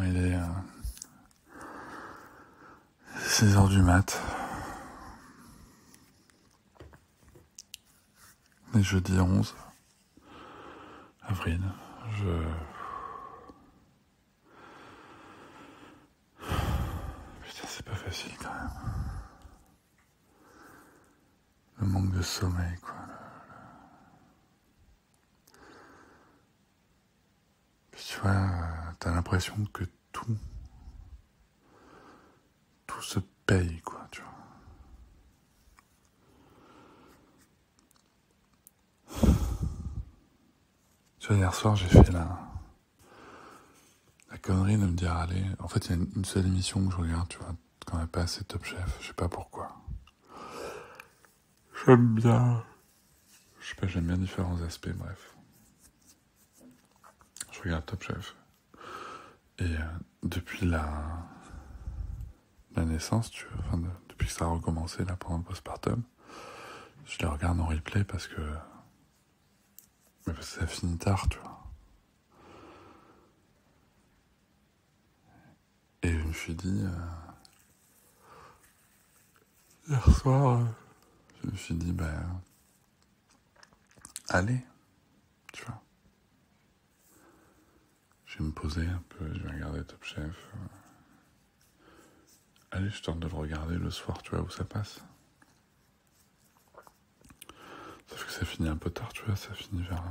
Bon, il est 6h du mat. On est jeudi 11 avril. Putain, c'est pas facile quand même. Le manque de sommeil, quoi. Puis tu vois, t'as l'impression que tout se paye, quoi, tu vois. Tu vois, hier soir, j'ai fait la connerie de me dire, allez, en fait, il y a une seule émission que je regarde, tu vois, quand même pas assez Top Chef, je sais pas pourquoi. J'aime bien, je sais pas, j'aime bien différents aspects, bref. Je regarde Top Chef. Et depuis la naissance, tu vois, enfin, depuis que ça a recommencé, là, pendant le postpartum, je les regarde en replay parce que ça finit tard, tu vois. Et je me suis dit, hier soir, je me suis dit, allez, tu vois. Je vais me poser un peu, je vais regarder Top Chef. Allez, je tente de le regarder le soir, tu vois, où ça passe. Sauf que ça finit un peu tard, tu vois, ça finit vers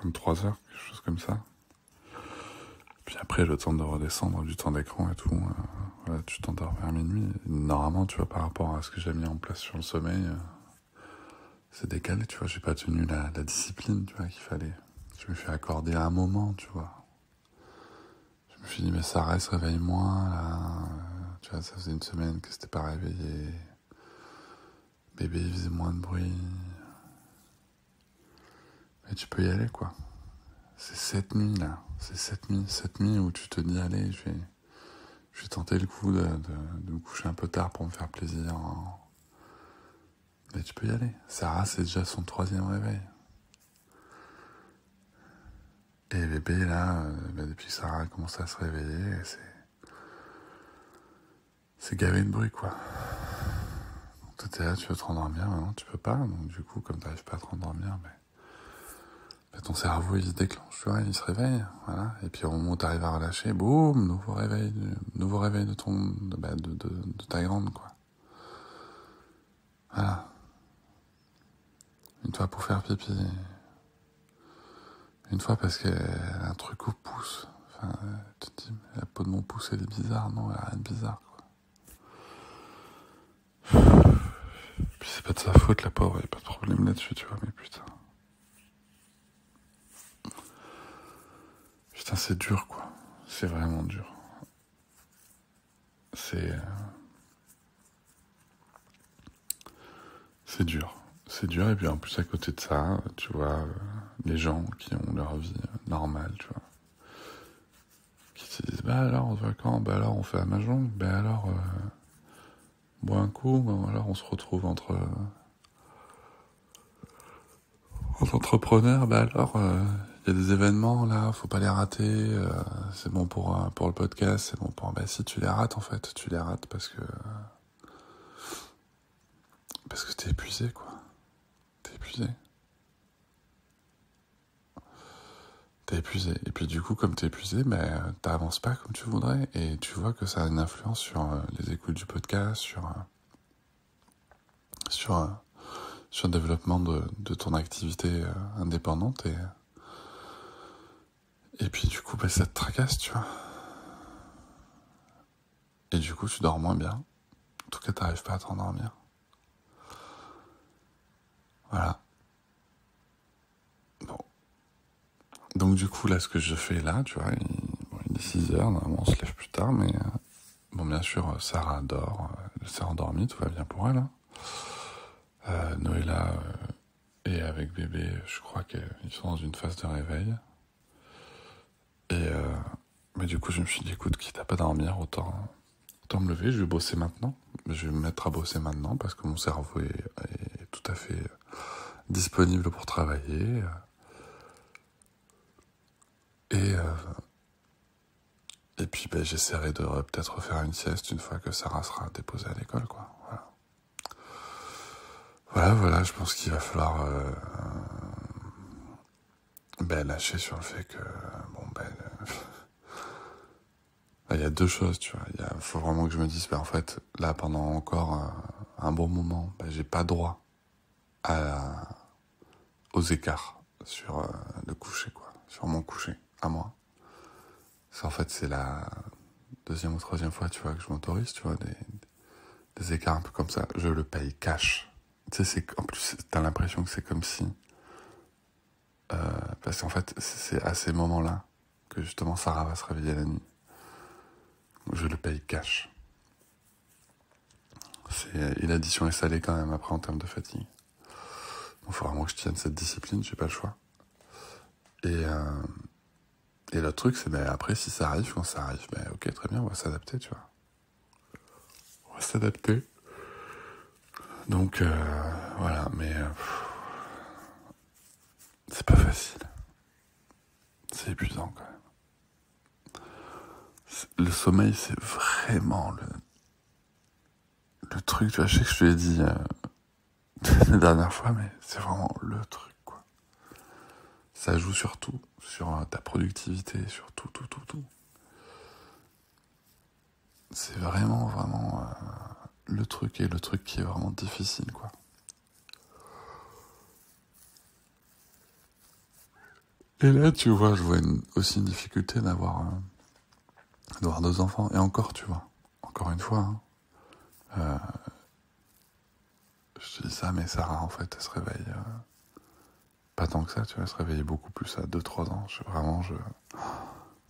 23h, quelque chose comme ça. Puis après, le temps de redescendre du temps d'écran et tout, voilà, tu t'endors vers minuit. Et normalement, tu vois, par rapport à ce que j'ai mis en place sur le sommeil, c'est décalé, tu vois, j'ai pas tenu la discipline, tu vois, qu'il fallait. Je me suis accordé à un moment, tu vois. Je me suis dit, mais Sarah, réveille-moi, là. Tu vois, ça faisait une semaine que c'était pas réveillé. Bébé, il faisait moins de bruit. Mais tu peux y aller, quoi. C'est cette nuit, là. C'est cette nuit où tu te dis, allez, je vais tenter le coup de me coucher un peu tard pour me faire plaisir. Mais tu peux y aller. Sarah, c'est déjà son 3e réveil. Et bébé, là, depuis que Sarah a commencé à se réveiller, c'est gavé de bruit, quoi. Donc t'es là, tu veux te rendormir, maintenant tu peux pas. Donc du coup, comme t'arrives pas à te rendormir, ton cerveau, il se déclenche, tu vois, il se réveille, voilà. Et puis au moment où t'arrives à relâcher, boum, nouveau réveil de ta grande, quoi. Voilà. Une fois pour faire pipi. Une fois parce qu'elle a un truc au pouce. Enfin, tu te dis, la peau de mon pouce, elle est bizarre. Non, elle a rien de bizarre, quoi. Puis c'est pas de sa faute, la pauvre, y a pas de problème là-dessus, tu vois, mais putain. Putain, c'est dur, quoi. C'est vraiment dur. C'est dur. C'est dur, et puis en plus, à côté de ça, tu vois, les gens qui ont leur vie normale, tu vois. Qui se disent, alors, on se voit quand? Alors, on fait à Mahjong? Alors, on boit un coup? Alors, on se retrouve entre entrepreneurs? Alors, il y a des événements, là, faut pas les rater, c'est bon pour le podcast, c'est bon pour... si tu les rates, en fait, tu les rates parce que t'es épuisé, quoi. T'es épuisé. Et puis du coup, comme t'es épuisé, t'avances pas comme tu voudrais, et tu vois que ça a une influence sur les écoutes du podcast, sur le développement de ton activité indépendante, et puis du coup, ça te tracasse, tu vois. Et du coup, tu dors moins bien. En tout cas, t'arrives pas à te rendormir. Voilà. Bon. Donc du coup, là, ce que je fais là, tu vois, il est 6h, normalement on se lève plus tard, mais bien sûr, Sarah dort, elle s'est endormie, tout va bien pour elle. Noëlla est avec bébé, je crois qu'ils sont dans une phase de réveil. Et mais du coup, je me suis dit, écoute, quitte à pas dormir, autant me lever, je vais bosser maintenant. Je vais me mettre à bosser maintenant parce que mon cerveau est tout à fait disponible pour travailler. Et Et puis, j'essaierai de peut-être refaire une sieste une fois que Sarah sera déposée à l'école, quoi. Voilà, je pense qu'il va falloir lâcher sur le fait que, il y a deux choses, tu vois. Il faut vraiment que je me dise, en fait, là, pendant encore un bon moment, j'ai pas droit aux écarts sur le coucher, quoi. Sur mon coucher, à moi. En fait, c'est la deuxième ou troisième fois, tu vois, que je m'autorise, tu vois, des écarts un peu comme ça. Je le paye cash. Tu sais, en plus, t'as l'impression que c'est comme si... parce qu'en fait, c'est à ces moments-là que justement Sarah va se réveiller la nuit. Je le paye cash. Et l'addition est salée quand même après en termes de fatigue. Il faut vraiment que je tienne cette discipline, j'ai pas le choix. Et le truc, c'est après, si ça arrive, quand ça arrive, ok, très bien, on va s'adapter, tu vois. On va s'adapter. Donc, voilà, mais c'est pas facile. C'est épuisant, quand même. Le sommeil, c'est vraiment le truc, tu vois, je sais que je te l'ai dit la dernière fois, mais c'est vraiment le truc, quoi. Ça joue sur tout, sur ta productivité, sur tout. C'est vraiment le truc, et le truc qui est vraiment difficile, quoi. Et là, tu vois, je vois aussi une difficulté d'avoir 2 enfants. Et encore, tu vois, encore une fois, je te dis ça, mais Sarah, en fait, elle se réveille pas tant que ça, tu vois, elle se réveillait beaucoup plus à 2-3 ans.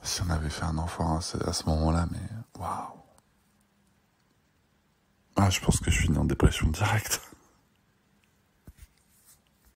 Si on avait fait un enfant à ce moment-là, mais waouh. Je pense que je suis né en dépression directe.